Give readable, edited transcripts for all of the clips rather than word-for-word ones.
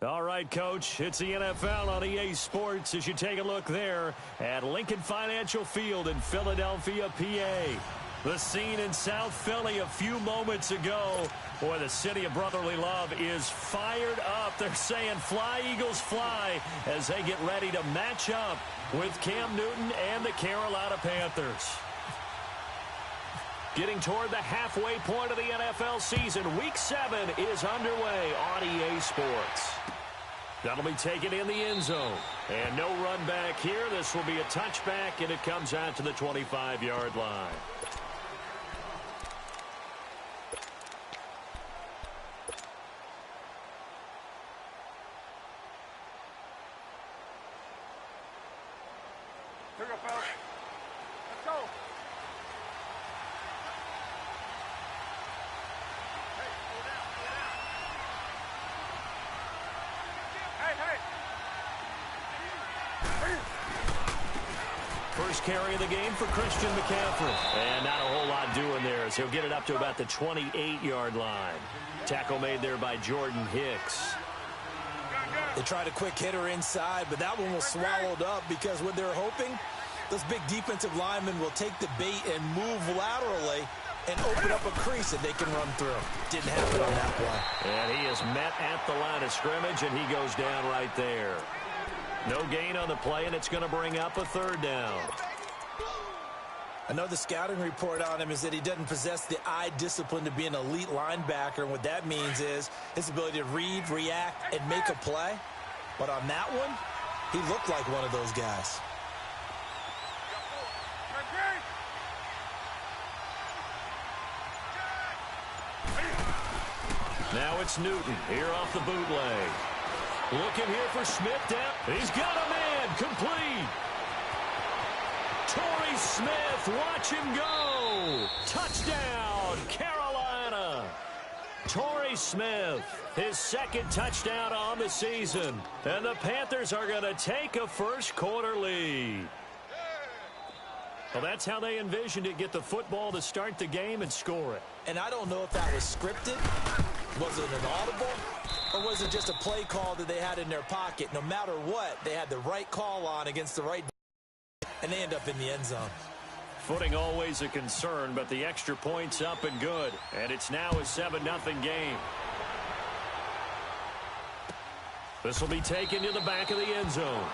All right, Coach, it's the NFL on EA Sports as you take a look there at Lincoln Financial Field in Philadelphia, PA. The scene in South Philly a few moments ago. Boy, the city of brotherly love is fired up. They're saying fly, Eagles, fly as they get ready to match up with Cam Newton and the Carolina Panthers. Getting toward the halfway point of the NFL season, Week 7 is underway on EA Sports. That'll be taken in the end zone. And no run back here. This will be a touchback, and it comes out to the 25-yard line. Here we go, fellas. Let's go. Hey, pull it out, pull it out. Hey. First carry of the game for Christian McCaffrey. And not a whole lot doing there as he'll get it up to about the 28-yard line. Tackle made there by Jordan Hicks. They tried a quick hitter inside, but that one was swallowed up because what they're hoping, those big defensive linemen will take the bait and move laterally and open up a crease that they can run through. Didn't happen on that play. And he is met at the line of scrimmage, and he goes down right there. No gain on the play, and it's going to bring up a third down. I know the scouting report on him is that he doesn't possess the eye discipline to be an elite linebacker, and what that means is his ability to read, react, and make a play. But on that one, he looked like one of those guys. Now it's Newton here off the bootleg. Looking here for Smith down. He's got a man complete. Torrey Smith, watch him go. Touchdown, Carolina. Torrey Smith, his second touchdown on the season. And the Panthers are going to take a first-quarter lead. Well, that's how they envisioned it, get the football to start the game and score it. And I don't know if that was scripted. Was it an audible? Or was it just a play call that they had in their pocket? No matter what, they had the right call on against the right, and they end up in the end zone. Footing always a concern, but the extra point's up and good. And it's now a 7-0 game. This will be taken to the back of the end zone.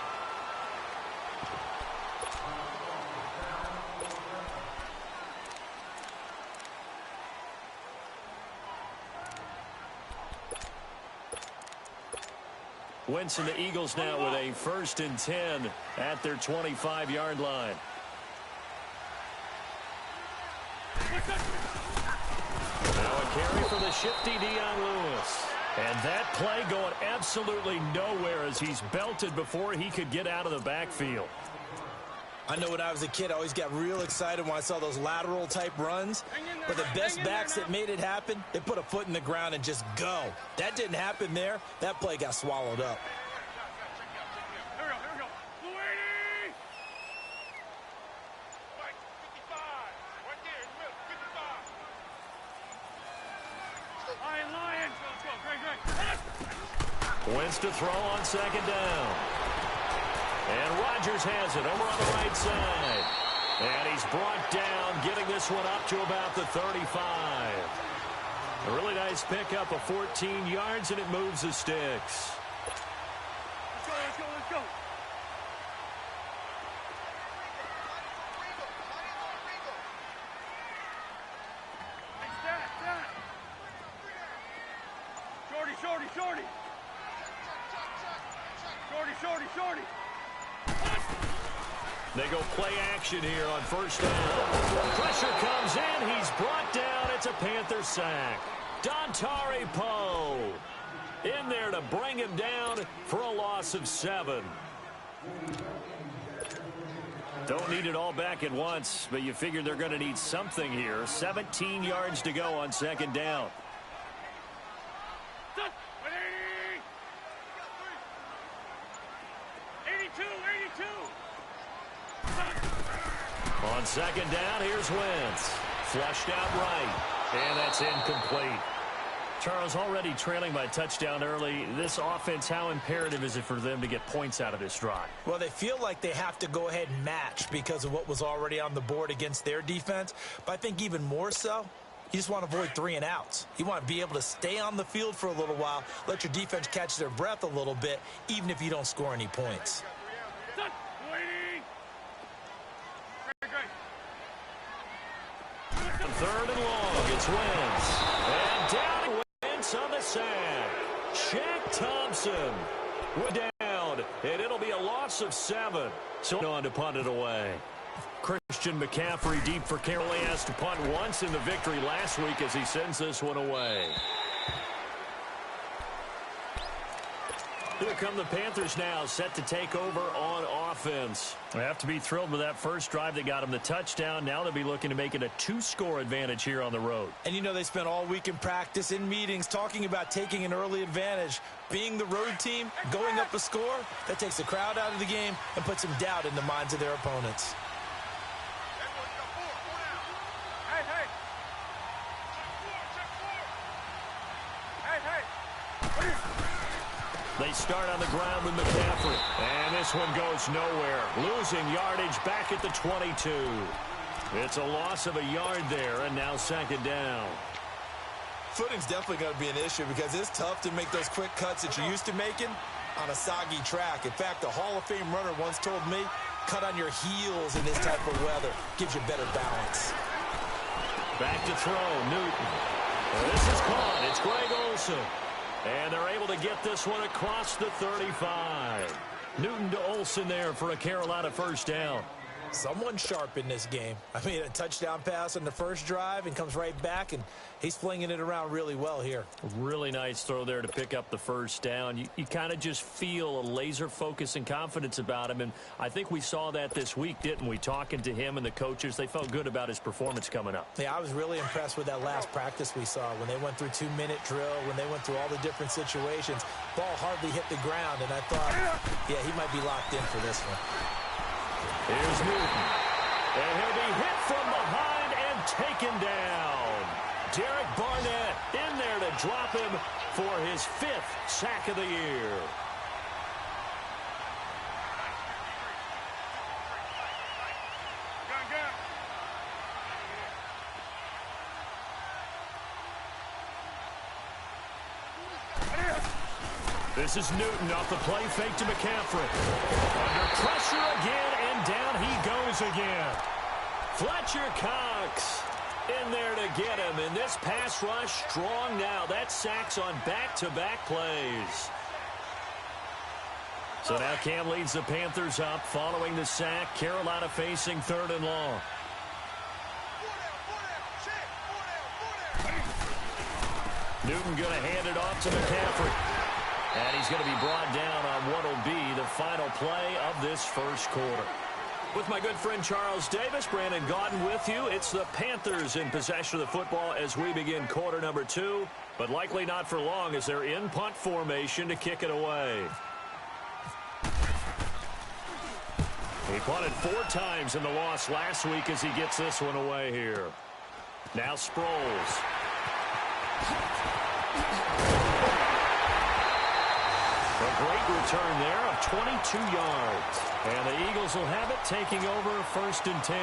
Wentz and the Eagles now with a 1st and 10 at their 25-yard line. Now a carry for the shifty Dion Lewis. And that play going absolutely nowhere as he's belted before he could get out of the backfield. I know when I was a kid, I always got real excited when I saw those lateral-type runs. But the best backs that made it happen, they put a foot in the ground and just go. That didn't happen there. That play got swallowed up. Here we go. Louie! 55. Right there in the middle. 55. Lion. Let's go. Greg. Wentz to throw on 2nd down. And Rodgers has it over on the right side. And he's brought down, getting this one up to about the 35. A really nice pickup of 14 yards, and it moves the sticks. Let's go. Shorty. They go play action here on 1st down. Pressure comes in. He's brought down. It's a Panther sack. Dontari Poe in there to bring him down for a loss of 7. Don't need it all back at once, but you figure they're going to need something here. 17 yards to go on 2nd down. On 2nd down, here's Wentz. Flushed out right, and that's incomplete. Charles, already trailing by touchdown early. This offense, how imperative is it for them to get points out of this drive? Well, they feel like they have to go ahead and match because of what was already on the board against their defense. But I think even more so, you just want to avoid 3 and outs. You want to be able to stay on the field for a little while, let your defense catch their breath a little bit, even if you don't score any points. Third and long, it's Wentz. And down Wentz on the sack. Shaq Thompson down, and it'll be a loss of 7. So on to punt it away. Christian McCaffrey deep for Carroll. He has to punt once in the victory last week as he sends this one away. Here come the Panthers now, set to take over on offense. They have to be thrilled with that first drive that got them the touchdown. Now they'll be looking to make it a 2-score advantage here on the road. And you know they spent all week in practice, in meetings, talking about taking an early advantage. Being the road team, going up a score, that takes the crowd out of the game and puts some doubt in the minds of their opponents. They start on the ground with McCaffrey. And this one goes nowhere. Losing yardage back at the 22. It's a loss of a yard there, and now second down. Footing's definitely going to be an issue because it's tough to make those quick cuts that you're used to making on a soggy track. In fact, a Hall of Fame runner once told me, cut on your heels in this type of weather. Gives you better balance. Back to throw, Newton. This is caught. It's Greg Olsen. And they're able to get this one across the 35. Newton to Olsen there for a Carolina first down. Someone sharp in this game. I mean, a touchdown pass on the first drive and comes right back, and he's flinging it around really well here. Really nice throw there to pick up the first down. You kind of just feel a laser focus and confidence about him, and I think we saw that this week, didn't we? Talking to him and the coaches, they felt good about his performance coming up. Yeah, I was really impressed with that last practice we saw when they went through 2-minute drill, when they went through all the different situations. Ball hardly hit the ground, and I thought, yeah, he might be locked in for this one. Here's Newton. And he'll be hit from behind and taken down. Derek Barnett in there to drop him for his 5th sack of the year. This is Newton off the play fake to McCaffrey. Under pressure again, and down he goes again. Fletcher Cox in there to get him, and this pass rush strong now. That sacks on back-to-back plays. So now Cam leads the Panthers up following the sack. Carolina facing 3rd and long. Newton going to hand it off to McCaffrey. And he's going to be brought down on what will be the final play of this first quarter. With my good friend Charles Davis, Brandon Gaudin with you. It's the Panthers in possession of the football as we begin quarter number 2. But likely not for long as they're in punt formation to kick it away. He punted 4 times in the loss last week as he gets this one away here. Now Sproles. A great return there of 22 yards. And the Eagles will have it, taking over 1st and 10.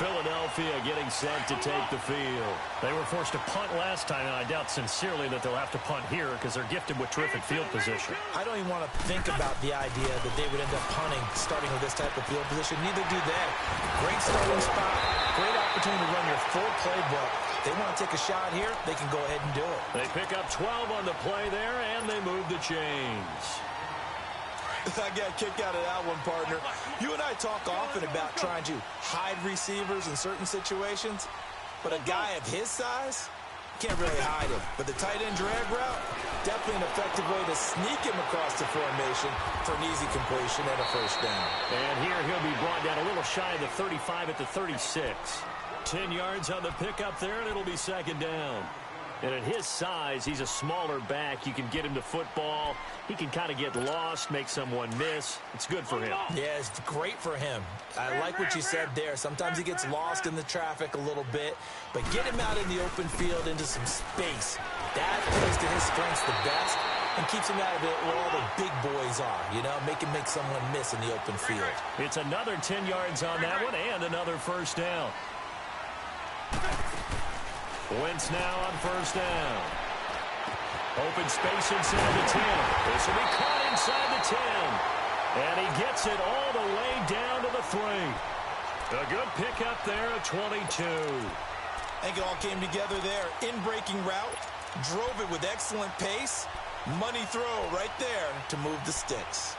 Philadelphia getting set to take the field. They were forced to punt last time, and I doubt sincerely that they'll have to punt here because they're gifted with terrific field position. I don't even want to think about the idea that they would end up punting starting with this type of field position. Neither do they. Great starting spot, great opportunity to run your full playbook. They want to take a shot here, they can go ahead and do it. They pick up 12 on the play there, and they move the chains. I got kicked out of that one, partner. You and I talk often about trying to hide receivers in certain situations, but a guy of his size can't really hide him. But the tight end drag route, definitely an effective way to sneak him across the formation for an easy completion and a first down. And here he'll be brought down a little shy of the 35 at the 36. 10 yards on the pickup there, and it'll be second down. And at his size, he's a smaller back. You can get him to football. He can kind of get lost, make someone miss. It's good for him. Yeah, it's great for him. I like what you said there. Sometimes he gets lost in the traffic a little bit, but get him out in the open field into some space. That plays to his strengths the best and keeps him out of it where all the big boys are, you know, make someone miss in the open field. It's another 10 yards on that one and another first down. Wentz now on first down. Open space inside the 10. This will be caught inside the 10. And he gets it all the way down to the 3. A good pickup there at 22. I think it all came together there. In-breaking route, drove it with excellent pace. Money throw right there to move the sticks.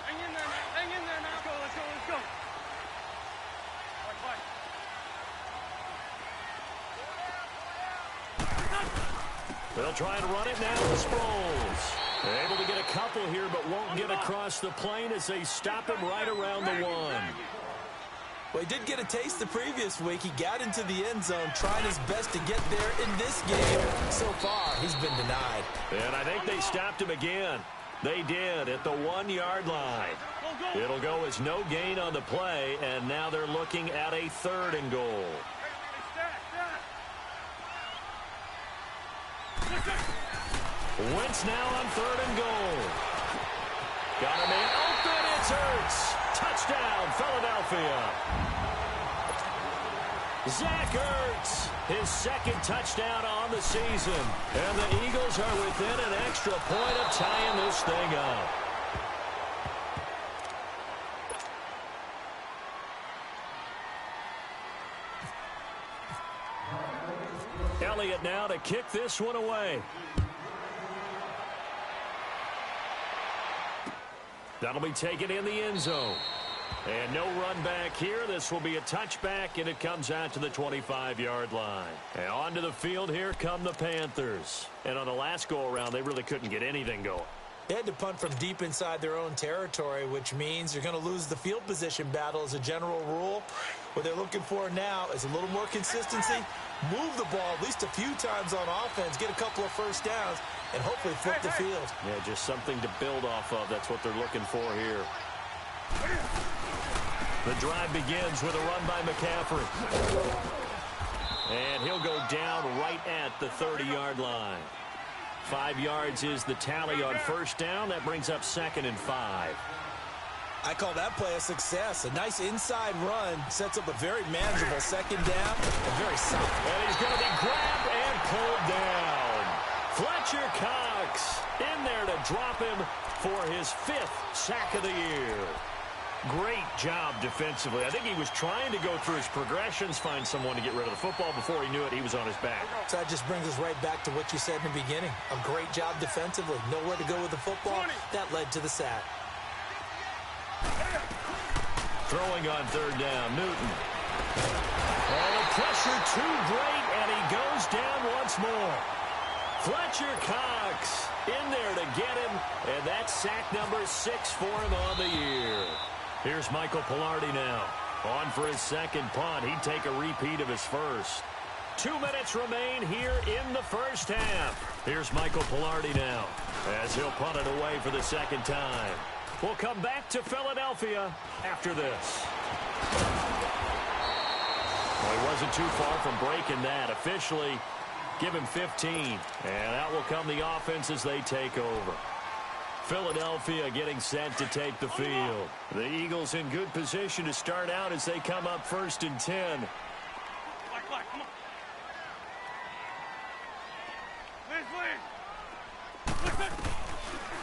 Hang in there now. Hang in there now. Let's go. Let's go. They'll try and run it now with Sproles. Able to get a couple here, but won't get across the plane as they stop him right around the 1. Well, he did get a taste the previous week. He got into the end zone, trying his best to get there in this game. So far, he's been denied. And I think they stopped him again. They did at the 1-yard line. It'll go as no gain on the play, and now they're looking at a 3rd and goal. Wentz now on 3rd and goal. Got a man open. It's Ertz. Touchdown, Philadelphia. Zach Ertz, his 2nd touchdown on the season. And the Eagles are within an extra point of tying this thing up. Elliott now to kick this one away. That'll be taken in the end zone. And no run back here. This will be a touchback, and it comes out to the 25-yard line. And onto the field here come the Panthers. And on the last go-around, they really couldn't get anything going. They had to punt from deep inside their own territory, which means you're going to lose the field position battle as a general rule. What they're looking for now is a little more consistency, move the ball at least a few times on offense, get a couple of first downs, and hopefully flip the field. Yeah, just something to build off of. That's what they're looking for here. The drive begins with a run by McCaffrey. And he'll go down right at the 30-yard line. 5 yards is the tally on first down. That brings up 2nd and 5. I call that play a success. A nice inside run sets up a very manageable 2nd down and very solid. And he's going to be grabbed and pulled down. Fletcher Cox in there to drop him for his 5th sack of the year. Great job defensively. I think he was trying to go through his progressions, find someone to get rid of the football. Before he knew it, he was on his back. So that just brings us right back to what you said in the beginning. A great job defensively. Nowhere to go with the football. That led to the sack. Throwing on 3rd down, Newton. Oh, the pressure too great, and he goes down once more. Fletcher Cox in there to get him, and that's sack number 6 for him on the year. Here's Michael Palardy now. On for his 2nd punt. He'd take a repeat of his first. 2 minutes remain here in the first half. Here's Michael Palardy now as he'll punt it away for the 2nd time. We'll come back to Philadelphia after this. Well, he wasn't too far from breaking that. Officially, give him 15. And out will come the offense as they take over. Philadelphia getting set to take the field. The Eagles in good position to start out as they come up 1st and 10. Come on.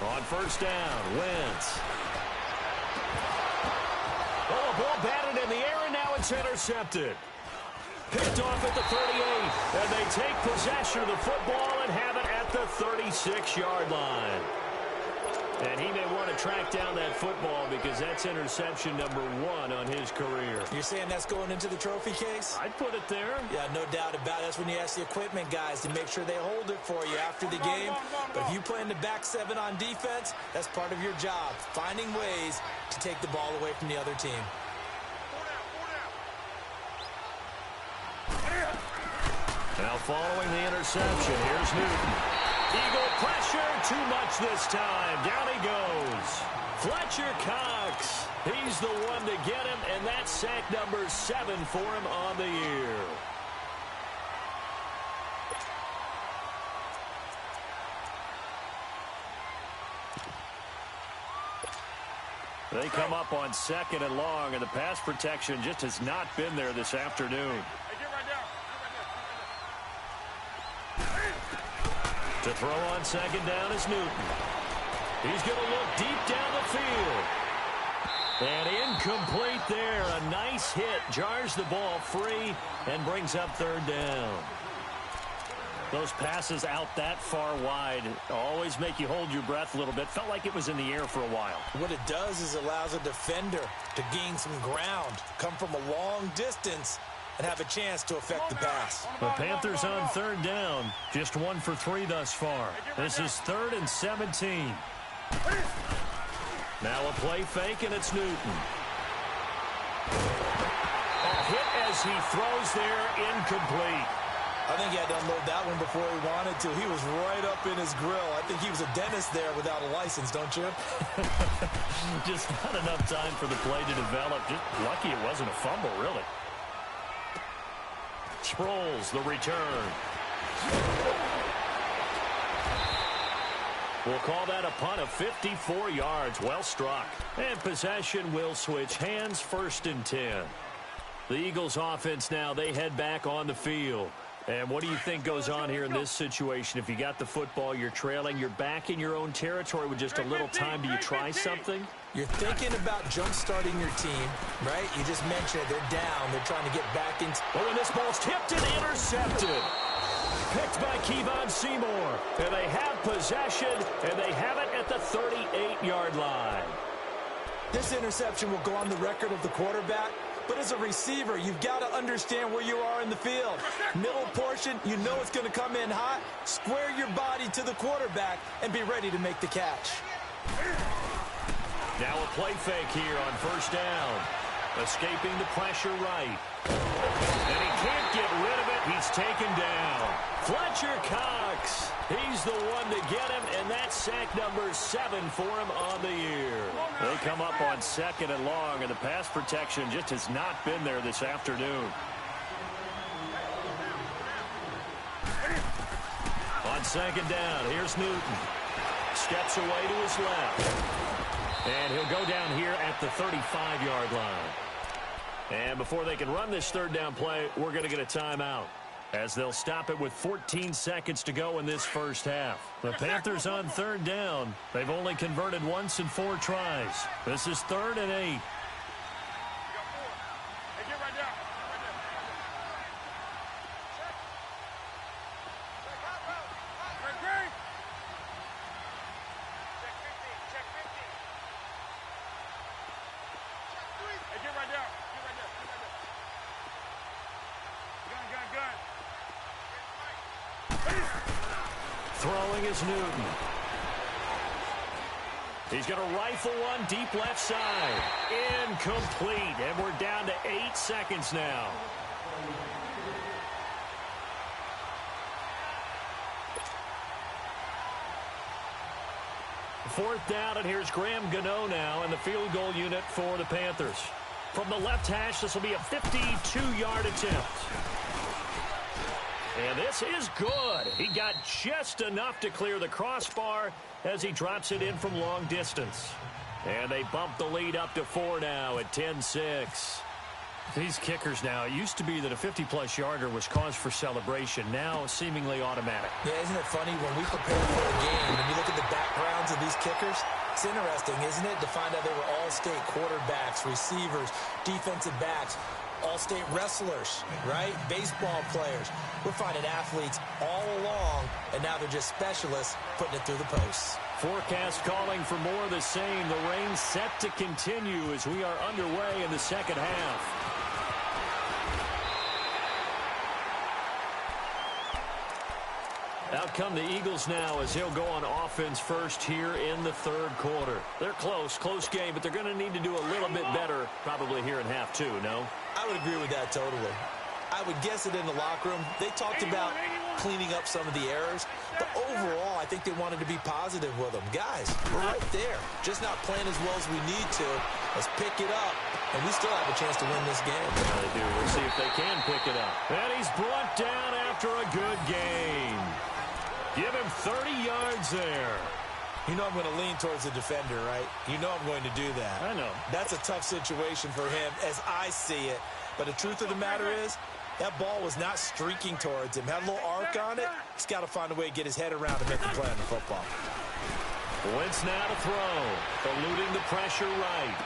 On first down, Wentz. Oh, a ball batted in the air, and now it's intercepted. Picked off at the 38, and they take possession of the football and have it at the 36-yard line. And he may want to track down that football because that's interception number 1 on his career. You're saying that's going into the trophy case? I'd put it there. Yeah, no doubt about it. That's when you ask the equipment guys to make sure they hold it for you after the game. But if you play in the back 7 on defense, that's part of your job, finding ways to take the ball away from the other team. Now following the interception, here's Newton. Eagle pressure, too much this time. Down he goes. Fletcher Cox, he's the one to get him, and that's sack number 7 for him on the year. They come up on 2nd and long, and the pass protection just has not been there this afternoon. To throw on 2nd down is Newton. He's going to look deep down the field. And incomplete there. A nice hit. Jars the ball free and brings up 3rd down. Those passes out that far wide always make you hold your breath a little bit. Felt like it was in the air for a while. What it does is allows a defender to gain some ground, come from a long distance, and have a chance to affect the pass. The Panthers on 3rd down. Just 1 for 3 thus far. This is 3rd and 17. Now a play fake, and it's Newton. A hit as he throws there, incomplete. I think he had to unload that one before he wanted to. He was right up in his grill. I think he was a dentist there without a license, don't you? Just not enough time for the play to develop. Just lucky it wasn't a fumble, really. Sproles, the return. We'll call that a punt of 54 yards. Well struck. And possession will switch hands, 1st and 10. The Eagles offense now, they head back on the field. And what do you think goes on here in this situation? If you got the football, you're trailing, you're back in your own territory with just a little time. Do you try something? You're thinking about jump-starting your team, right? You just mentioned it. They're down. They're trying to get back into... Oh, and this ball's tipped and intercepted. Picked by Kevon Seymour. And they have possession, and they have it at the 38-yard line. This interception will go on the record of the quarterback. But as a receiver, you've got to understand where you are in the field. Middle portion, you know it's going to come in hot. Square your body to the quarterback and be ready to make the catch. Now a play fake here on 1st down. Escaping the pressure right. And he can't get rid of it. He's taken down. Fletcher Cox. He's the one to get him, and that's sack number 7 for him on the year. They come up on 2nd and long, and the pass protection just has not been there this afternoon. On 2nd down, here's Newton. Steps away to his left. And he'll go down here at the 35-yard line. And before they can run this 3rd down play, we're going to get a timeout, as they'll stop it with 14 seconds to go in this 1st half. The Panthers on 3rd down. They've only converted once in 4 tries. This is 3rd and 8. Throwing is Newton. He's going to rifle one deep left side. Incomplete. And we're down to 8 seconds now. Fourth down, and here's Graham Gano now in the field goal unit for the Panthers. From the left hash, this will be a 52-yard attempt. And this is good. He got just enough to clear the crossbar as he drops it in from long distance. And they bump the lead up to 4 now at 10-6. These kickers now, it used to be that a 50-plus yarder was cause for celebration. Now seemingly automatic. Yeah, isn't it funny when we prepare for a game, when you look at the backgrounds of these kickers, it's interesting, isn't it, to find out they were all-state quarterbacks, receivers, defensive backs, all-state wrestlers, right? Baseball players. We're finding athletes all along, and now they're just specialists putting it through the posts. Forecast calling for more of the same. The rain set to continue as we are underway in the second half. Out come the Eagles now as he'll go on offense first here in the third quarter. They're close game, but they're going to need to do a little bit better probably here in half two, no? I would agree with that totally. I would guess it in the locker room. They talked about cleaning up some of the errors, but overall, I think they wanted to be positive with them. Guys, we're right there. Just not playing as well as we need to. Let's pick it up, and we still have a chance to win this game. Yeah, they do. We'll see if they can pick it up. And he's brought down after a good game. Give him 30 yards there. You know I'm going to lean towards the defender, right? You know I'm going to do that. I know. That's a tough situation for him as I see it. But the truth of the matter is, that ball was not streaking towards him. Had a little arc on it. He's got to find a way to get his head around and make a play on the football. Wentz now to throw. Eluding the pressure right.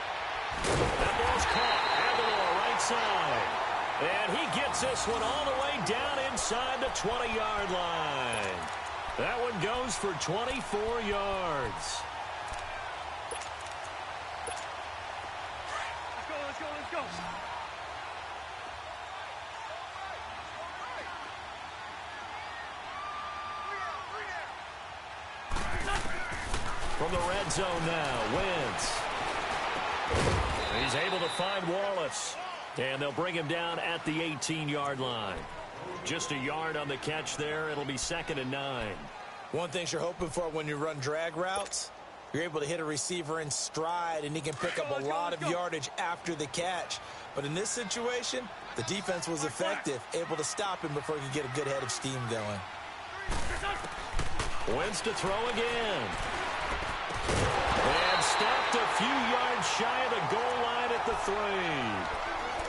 That ball's caught. Aguilar right side. And he gets this one all the way down inside the 20-yard line. That one goes for 24 yards. Let's go. From the red zone now, Wentz. He's able to find Wallace. And they'll bring him down at the 18-yard line. Just a yard on the catch there. It'll be 2nd and 9. One thing you're hoping for when you run drag routes, you're able to hit a receiver in stride, and he can pick up a lot of yardage after the catch. But in this situation, the defense was effective, able to stop him before he could get a good head of steam going. Wentz to throw again. And stopped a few yards shy of the goal line at the 3.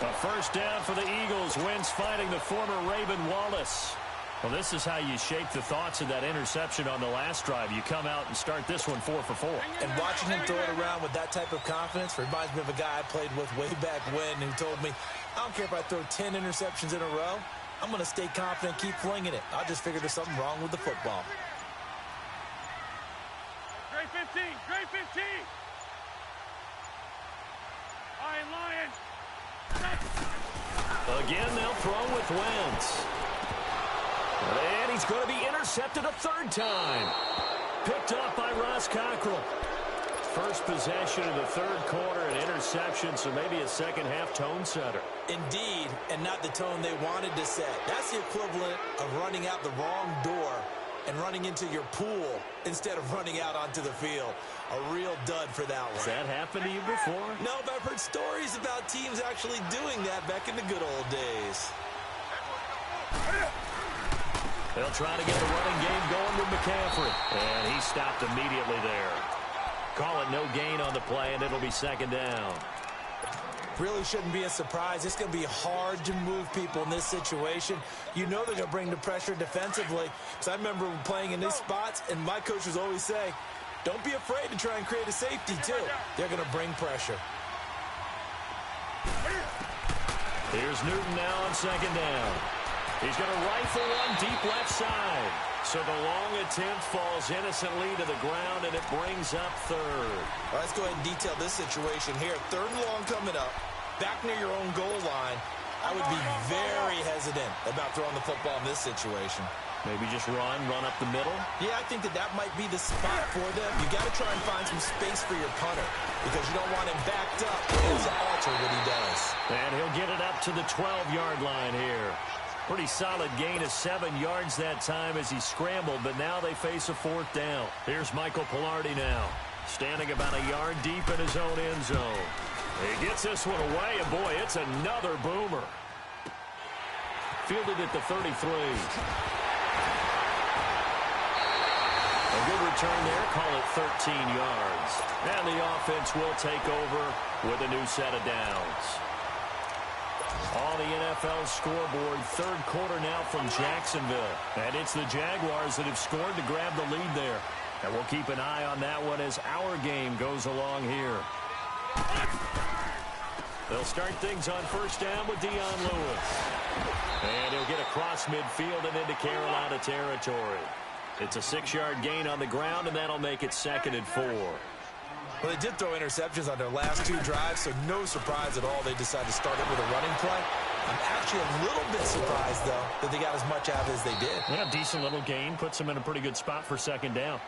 A first down for the Eagles. Wentz finding the former Raven Wallace. Well, this is how you shape the thoughts of that interception on the last drive. You come out and start this one 4 for 4. And watching him throw it around with that type of confidence reminds me of a guy I played with way back when who told me, I don't care if I throw 10 interceptions in a row. I'm going to stay confident, keep flinging it. I just figured there's something wrong with the football. Great 15. Lion. Again, they'll throw with Wentz. And he's going to be intercepted a 3rd time. Picked up by Ross Cockrell. First possession of the 3rd quarter, an interception, so maybe a second-half tone setter. Indeed, and not the tone they wanted to set. That's the equivalent of running out the wrong door and running into your pool instead of running out onto the field. A real dud for that one. Has that happened to you before? No, but I've heard stories about teams actually doing that back in the good old days. They'll try to get the running game going with McCaffrey. And he stopped immediately there. Call it no gain on the play, and it'll be 2nd down. Really shouldn't be a surprise. It's going to be hard to move people in this situation. You know they're going to bring the pressure defensively. Because I remember playing in these spots, and my coaches always say, don't be afraid to try and create a safety, too. They're going to bring pressure. Here's Newton now on 2nd down. He's going to rifle one deep left side. So the long attempt falls innocently to the ground, and it brings up 3rd. Well, let's go ahead and detail this situation here. 3rd and long coming up, back near your own goal line. I would be very hesitant about throwing the football in this situation. Maybe just run up the middle? Yeah, I think that might be the spot for them. You got to try and find some space for your punter because you don't want him backed up to alter what he does. And he'll get it up to the 12-yard line here. Pretty solid gain of 7 yards that time as he scrambled, but now they face a 4th down. Here's Michael Pilardi now, standing about a yard deep in his own end zone. He gets this one away, and boy, it's another boomer. Fielded at the 33. A good return there, call it 13 yards. And the offense will take over with a new set of downs. On the NFL scoreboard, 3rd quarter now from Jacksonville. And it's the Jaguars that have scored to grab the lead there. And we'll keep an eye on that one as our game goes along here. They'll start things on 1st down with Dion Lewis. And he'll get across midfield and into Carolina territory. It's a 6-yard gain on the ground, and that'll make it 2nd and 4. Well, they did throw interceptions on their last 2 drives, so no surprise at all they decided to start it with a running play. I'm actually a little bit surprised, though, that they got as much out of it as they did. Yeah, decent little gain. Puts him in a pretty good spot for 2nd down.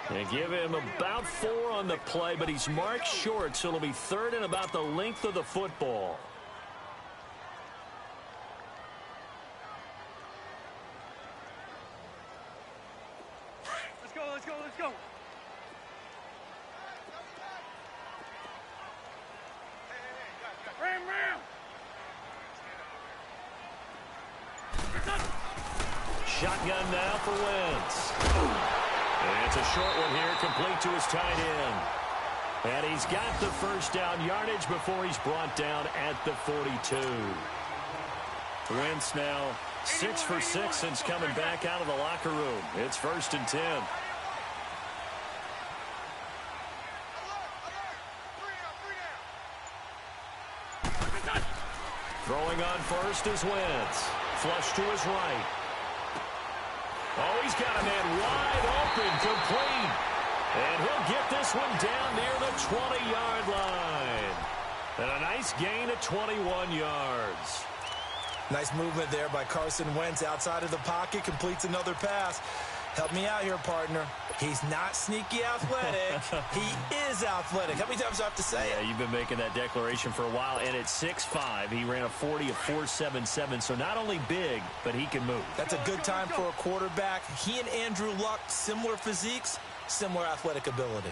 They give him about 4 on the play, but he's marked short, so it'll be 3rd and about the length of the football. Let's go. Ram. Shotgun now for Wentz. And it's a short one here, complete to his tight end. And he's got the first down yardage before he's brought down at the 42. Wentz now 6 for 6 since coming back out of the locker room. It's 1st and 10. Throwing on first is Wentz. Flush to his right. Oh, he's got a man wide open, complete. And he'll get this one down near the 20-yard line. And a nice gain at 21 yards. Nice movement there by Carson Wentz outside of the pocket, completes another pass. Help me out here, partner. He's not sneaky athletic. He is athletic. How many times do I have to say it? Yeah, you've been making that declaration for a while. And at 6'5", he ran a 40 of 4.77. So not only big, but he can move. That's a good time for a quarterback. He and Andrew Luck, similar physiques, similar athletic ability.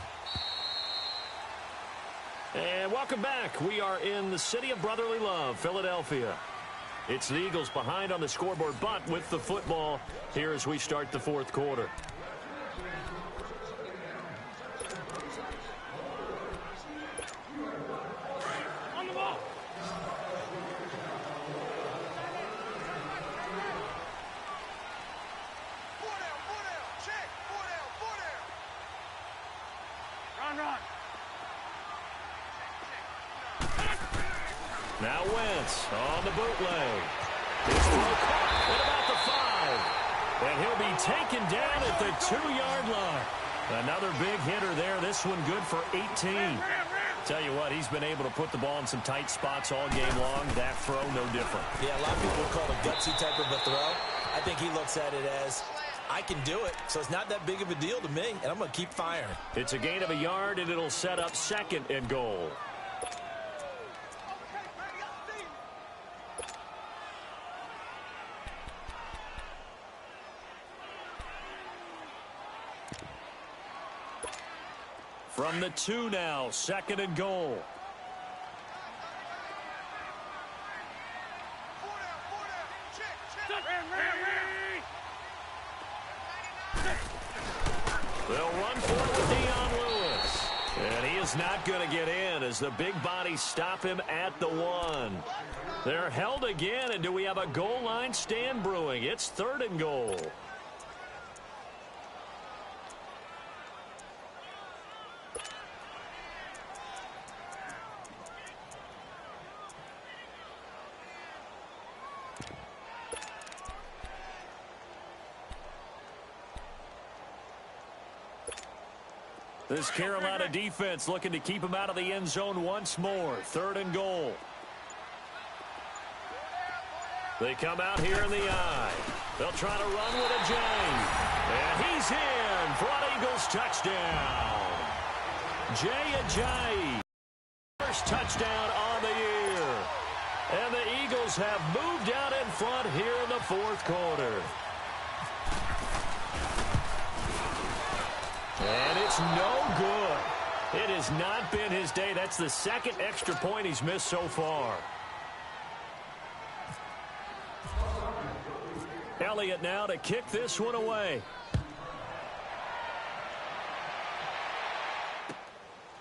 And welcome back. We are in the city of brotherly love, Philadelphia. It's the Eagles behind on the scoreboard, but with the football here as we start the 4th quarter. On the ball. Check. 4 down. Run. Now Wentz on the bootleg. His throw caught at about the 5. And he'll be taken down at the 2-yard line. Another big hitter there. This one good for 18. Tell you what, he's been able to put the ball in some tight spots all game long. That throw, no different. Yeah, a lot of people call it a gutsy type of a throw. I think he looks at it as, I can do it, so it's not that big of a deal to me, and I'm going to keep firing. It's a gain of a yard, and it'll set up 2nd and goal. From the 2 now, 2nd and goal. 4 down. Check. They'll run for it with Dion Lewis. And he is not going to get in as the big bodies stop him at the 1. They're held again, and do we have a goal line stand brewing? It's 3rd and goal. This Carolina defense looking to keep him out of the end zone once more. 3rd and goal. They come out here in the I. They'll try to run with a J. And he's in for an Eagles touchdown. Jay Ajayi. First touchdown on the year. And the Eagles have moved out in front here in the 4th quarter. And it's no good. It has not been his day. That's the 2nd extra point he's missed so far. Elliott now to kick this one away.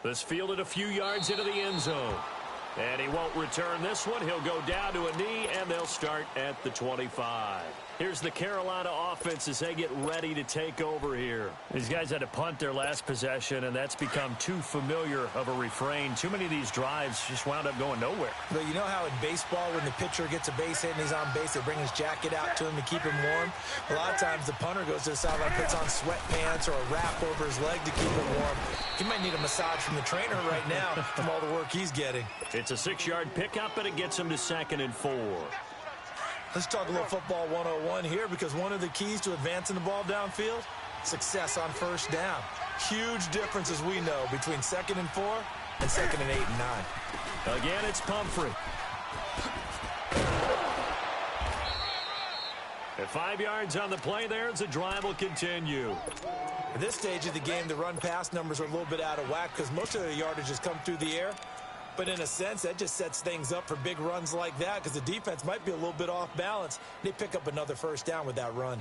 This fielded a few yards into the end zone. And he won't return this one. He'll go down to a knee, and they'll start at the 25. Here's the Carolina offense as they get ready to take over here. These guys had to punt their last possession, and that's become too familiar of a refrain. Too many of these drives just wound up going nowhere. But you know how in baseball, when the pitcher gets a base hit and he's on base, they bring his jacket out to him to keep him warm? A lot of times the punter goes to the sideline, puts on sweatpants or a wrap over his leg to keep him warm. He might need a massage from the trainer right now from all the work he's getting. It's a 6-yard pickup, and it gets him to 2nd and 4. Let's talk a little football 101 here, because one of the keys to advancing the ball downfield, success on 1st down. Huge difference, as we know, between 2nd and 4 and 2nd and 8 and 9. Again, it's Pumphrey. At 5 yards on the play there, the drive will continue. At this stage of the game, the run-pass numbers are a little bit out of whack because most of the yardage has come through the air. But in a sense, that just sets things up for big runs like that because the defense might be a little bit off balance. They pick up another 1st down with that run.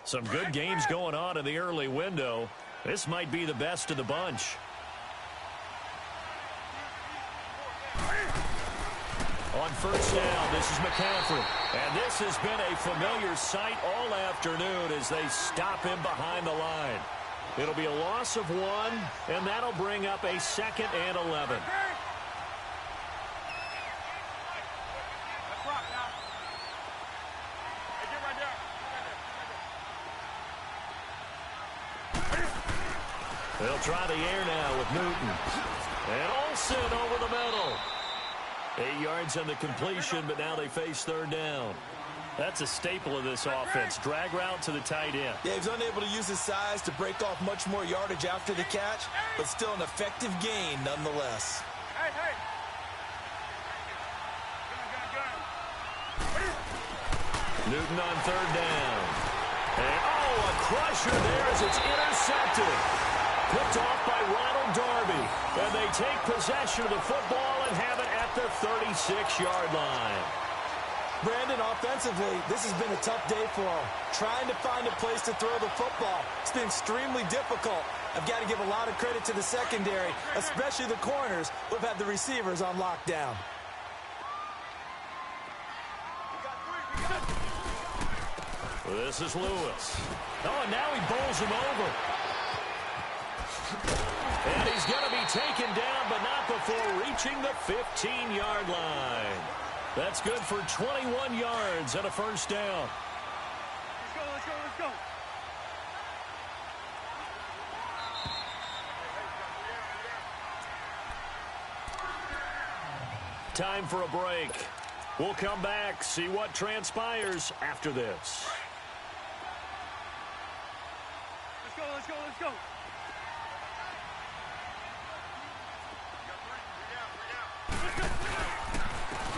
Some good games going on in the early window. This might be the best of the bunch. On first down, this is McCaffrey. And this has been a familiar sight all afternoon as they stop him behind the line. It'll be a loss of 1, and that'll bring up a 2nd and 11. They'll try the air now with Newton. And Olsen over the middle. 8 yards on the completion, but now they face 3rd down. That's a staple of this offense. Drag route to the tight end. Yeah, he's unable to use his size to break off much more yardage after the catch, but still an effective gain nonetheless. Newton on 3rd down. And, a crusher there as it's intercepted. Picked off by Ronald Darby. And they take possession of the football and have it at the 36-yard line. Brandon, offensively, this has been a tough day for him. Trying to find a place to throw the football. It's been extremely difficult. I've got to give a lot of credit to the secondary, especially the corners who have had the receivers on lockdown. This is Lewis. And now he bowls him over. And he's going to be taken down, but not before reaching the 15-yard line. That's good for 21 yards and a first down. Let's go. Time for a break. We'll come back, see what transpires after this. Let's go.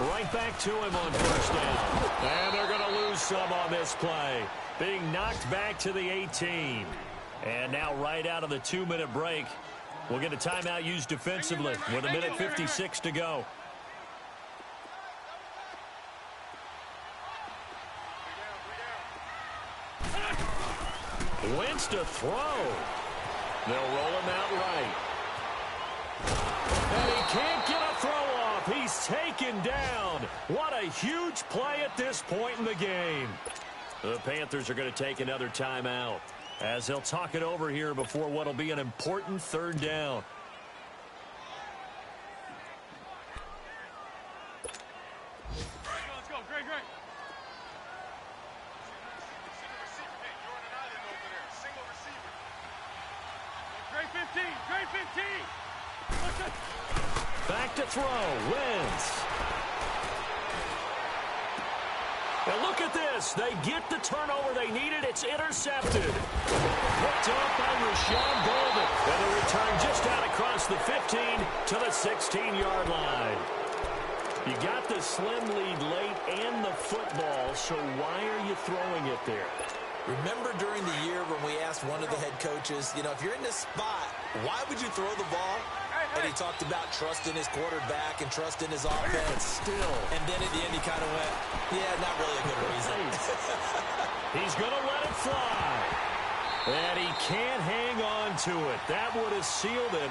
Right back to him on first down. And they're going to lose some on this play. Being knocked back to the 18. And now right out of the 2-minute break, we'll get a timeout used defensively with 1:56 to go. Wentz to throw. They'll roll him out right. And he can't get a throw off. He's taken down. What a huge play at this point in the game. The Panthers are going to take another timeout as they'll talk it over here before what will be an important 3rd down. Let's go. Great. Great 15. Back to throw. Wentz. And look at this. They get the turnover they needed. It's intercepted. Picked off by Rashawn Golden. And the return just out across the 15 to the 16-yard line. You got the slim lead late and the football, so why are you throwing it there? Remember during the year when we asked one of the head coaches, if you're in this spot, why would you throw the ball? And he talked about trusting his quarterback and trusting his offense. Still. And then at the end he kind of went, yeah, not really a good reason. He's going to let it fly. And he can't hang on to it. That would have sealed it.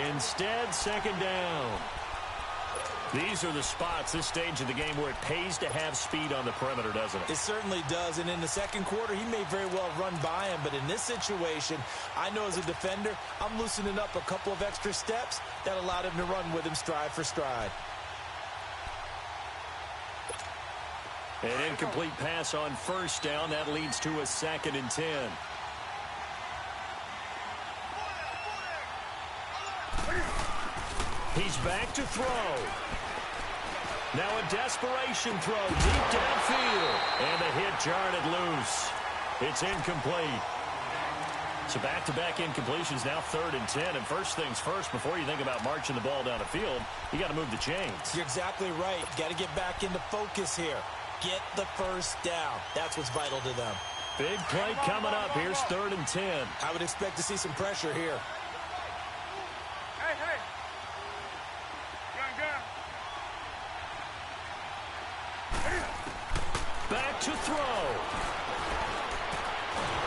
Instead, 2nd down. These are the spots, this stage of the game, where it pays to have speed on the perimeter, doesn't it? It certainly does, and in the second quarter, he may very well run by him, but in this situation, I know as a defender, I'm loosening up a couple of extra steps that allowed him to run with him stride for stride. An incomplete pass on first down. That leads to a 2nd and 10. He's back to throw. Now a desperation throw deep downfield. And the hit jarred it loose. It's incomplete. So back-to-back incompletions, now 3rd and 10. And first things first, before you think about marching the ball down the field, you got to move the chains. You're exactly right. Got to get back into focus here. Get the first down. That's what's vital to them. Big play coming up. Here's 3rd and 10. I would expect to see some pressure here. Hey. Back to throw.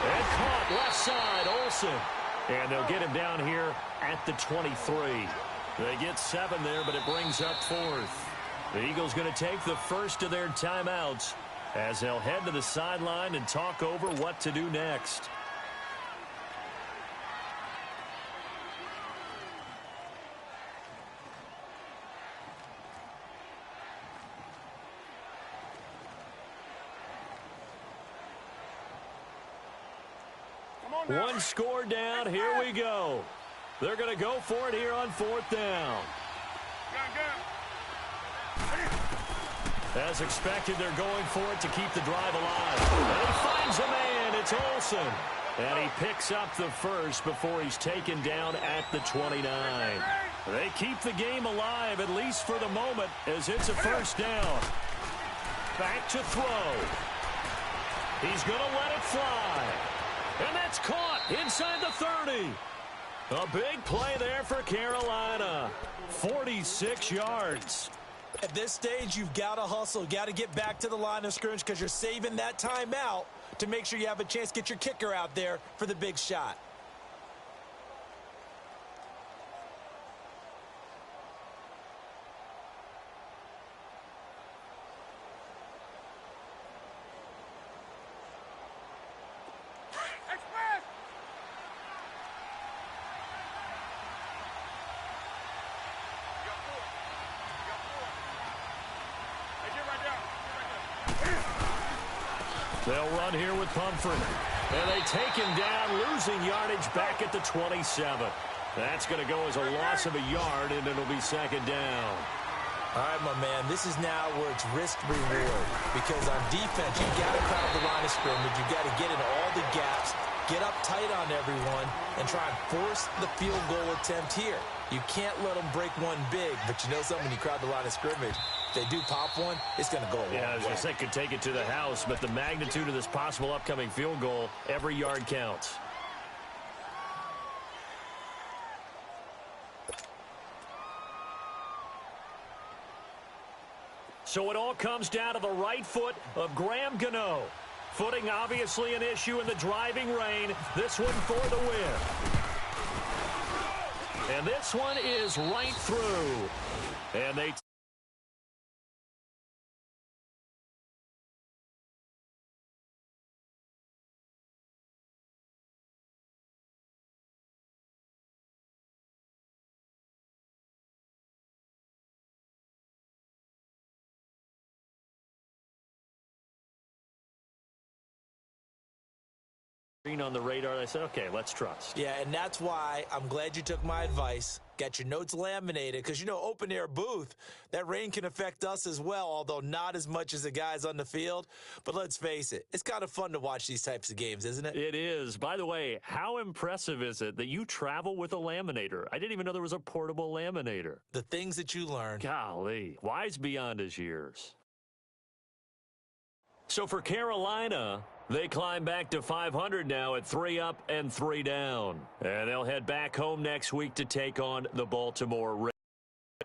And caught left side, Olsen. And they'll get him down here at the 23. They get 7 there, but it brings up 4th. The Eagles going to take the first of their timeouts as they'll head to the sideline and talk over what to do next. One score down. Here we go. They're going to go for it here on 4th down. As expected, they're going for it to keep the drive alive. And he finds a man. It's Olsen. And he picks up the first before he's taken down at the 29. They keep the game alive, at least for the moment, as it's a first down. Back to throw. He's going to let it fly. And that's caught inside the 30. A big play there for Carolina. 46 yards. At this stage, you've got to hustle. Got to get back to the line of scrimmage because you're saving that timeout to make sure you have a chance to get your kicker out there for the big shot. They'll run here with Pumphrey. And they take him down, losing yardage back at the 27. That's going to go as a loss of a yard, and it'll be second down. All right, my man, this is now where it's risk-reward. Because on defense, you've got to crowd the line of scrimmage. You've got to get into all the gaps, get up tight on everyone, and try and force the field goal attempt here. You can't let them break one big, but you know something, when you crowd the line of scrimmage, if they do pop one, it's going to go a long way. Yeah, I was going to say, could take it to the house, but the magnitude of this possible upcoming field goal, every yard counts. So it all comes down to the right foot of Graham Gano. Footing obviously an issue in the driving rain. This one for the win. And this one is right through. And they... on the radar, I said, okay, let's trust. Yeah, and that's why I'm glad you took my advice. Got your notes laminated, because, you know, open-air booth, that rain can affect us as well, although not as much as the guys on the field. But let's face it, it's kind of fun to watch these types of games, isn't it? It is. By the way, how impressive is it that you travel with a laminator? I didn't even know there was a portable laminator. The things that you learn. Golly, wise beyond his years. So for Carolina, they climb back to 500 now at 3 up and 3 down. And they'll head back home next week to take on the Baltimore Ravens.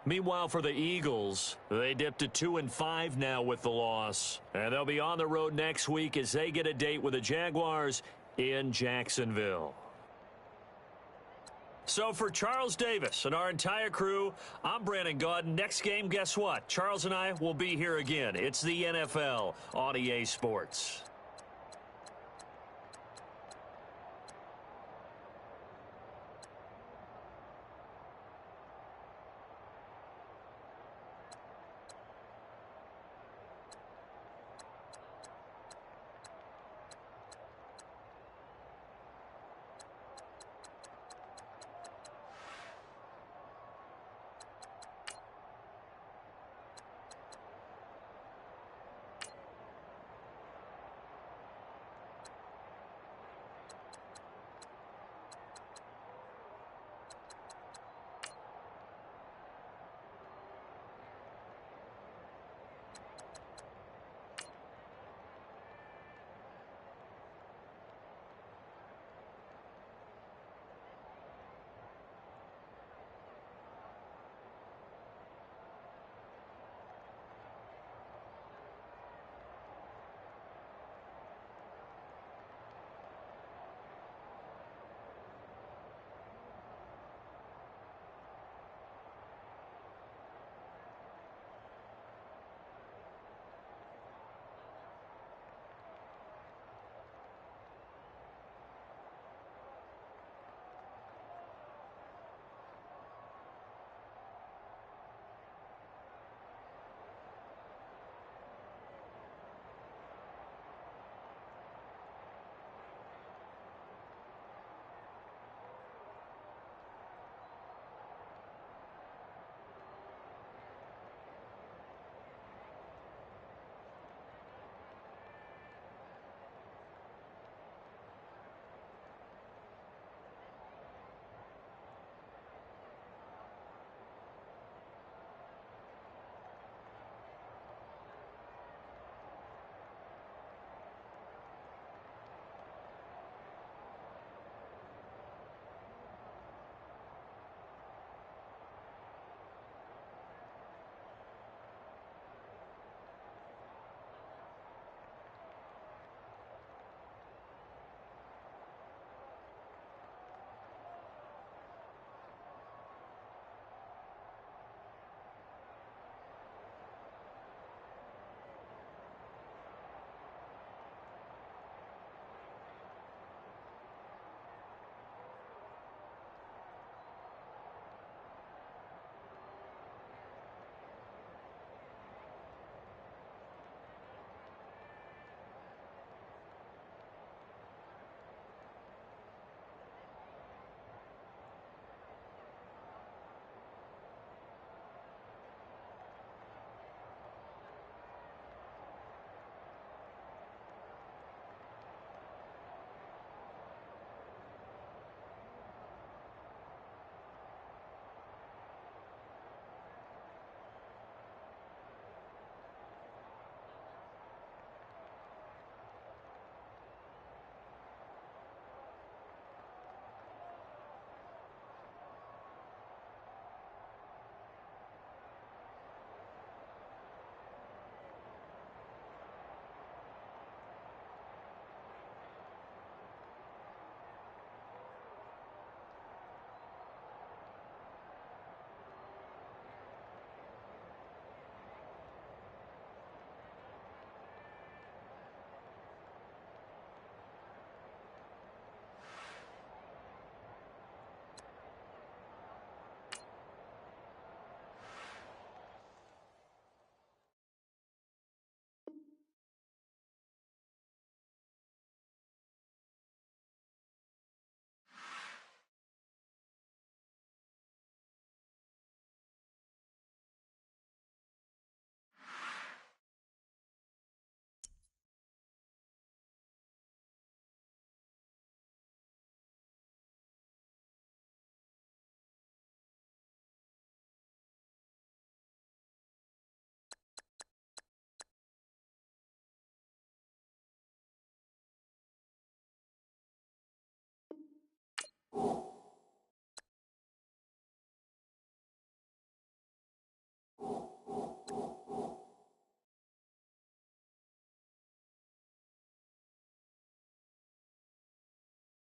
Meanwhile, for the Eagles, they dipped to 2-5 now with the loss. And they'll be on the road next week as they get a date with the Jaguars in Jacksonville. So for Charles Davis and our entire crew, I'm Brandon Gaudin. Next game, guess what? Charles and I will be here again. It's the NFL on EA Sports.